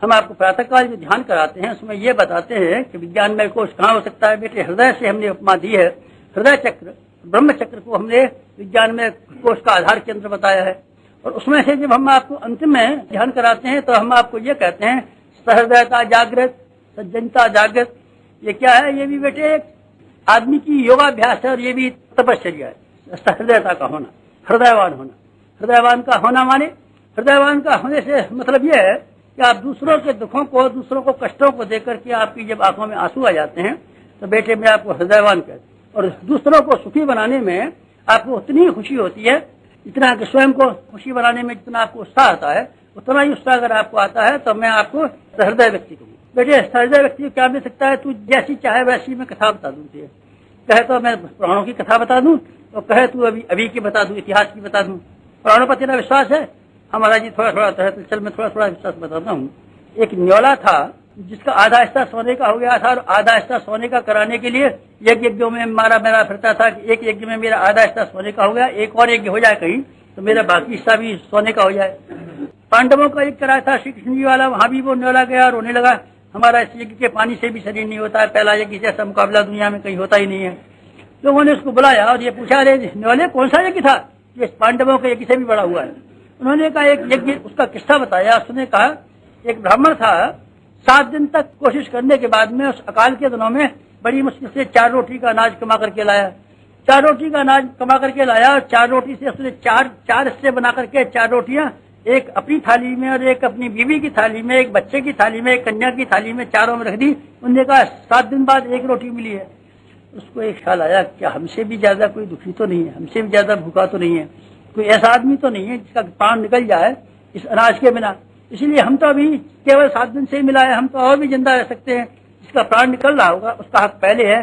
हम आपको प्रातःकाल जो ध्यान कराते हैं उसमें ये बताते हैं कि विज्ञानमय कोश कहाँ हो सकता है। बेटे, हृदय से हमने उपमा दी है। हृदय चक्र, ब्रह्म चक्र को हमने विज्ञानमय कोश का आधार केंद्र बताया है। और उसमें से जब हम आपको अंतिम में ध्यान कराते हैं तो हम आपको ये कहते हैं सहृदयता जागृत, सज्जनता जागृत। ये क्या है? ये भी बेटे एक आदमी की योगाभ्यास है और ये भी तपश्चर्या है। सहृदयता का होना, हृदयवान होना। हृदयवान का होना माने, हृदयवान का होने से मतलब ये है कि आप दूसरों के दुखों को, दूसरों को कष्टों को देख करके आपकी जब आंखों में आंसू आ जाते हैं तो बेटे मैं आपको हृदयवान कहते हैं। और दूसरों को सुखी बनाने में आपको उतनी खुशी होती है, इतना कि स्वयं को खुशी बनाने में जितना आपको उत्साह आता है उतना ही उत्साह अगर आपको आता है तो मैं आपको सहृदय व्यक्ति कहूँ। बेटे, सहृदय व्यक्ति क्या मिल सकता है? तू जैसी चाहे वैसी मैं कथा बता दूं तुझे। कहे तो मैं पुराणों की कथा बता दूं और कहे तू अभी की बता दूं, इतिहास की बता दूं। पुराणों पर तेरा विश्वास है? हमारा जी थोड़ा थोड़ा है तो चल मैं थोड़ा थोड़ा विश्वास बताता हूँ। एक न्योला था जिसका आधा हिस्सा सोने का हो गया था और आधा हिस्सा सोने का कराने के लिए यज्ञों में मारा मेरा फिरता था कि एक यज्ञ में मेरा आधा हिस्सा सोने का हो गया, एक और यज्ञ हो जाए कहीं तो मेरा बाकी हिस्सा भी सोने का हो जाए। पांडवों का यज्ञ कराया था श्री कृष्ण जी वाला, वहां भी वो न्योला गया, रोने लगा हमारा इस यज्ञ के पानी से भी शरीर नहीं होता है, पहला यज्ञ जैसा मुकाबला दुनिया में कहीं होता ही नहीं है। लोगों ने उसको बुलाया और ये पूछा, अरे न्योले कौन सा यज्ञ था? ये पांडवों के यज्ञ से भी बड़ा हुआ है। उन्होंने कहा एक यज्ञ, उसका किस्सा बताया। उसने कहा एक ब्राह्मण था, 7 दिन तक कोशिश करने के बाद में उस अकाल के दिनों में बड़ी मुश्किल से 4 रोटी का अनाज कमा करके लाया। 4 रोटी का अनाज कमा करके लाया और 4 रोटी से उसने चार हिस्से बना करके 4 रोटियां, एक अपनी थाली में और एक अपनी बीवी की थाली में, एक बच्चे की थाली में, एक कन्या की थाली में, चारों में रख दी। उन्होंने कहा 7 दिन बाद 1 रोटी मिली है। उसको एक ख्याल आया क्या हमसे भी ज्यादा कोई दुखी तो नहीं है, हमसे भी ज्यादा भूखा तो नहीं है, कोई ऐसा आदमी तो नहीं है जिसका प्राण निकल जाए इस अनाज के बिना। इसलिए हम तो अभी केवल 7 दिन से ही मिला है, हम तो और भी जिंदा रह सकते हैं। जिसका प्राण निकल रहा होगा उसका हक पहले है।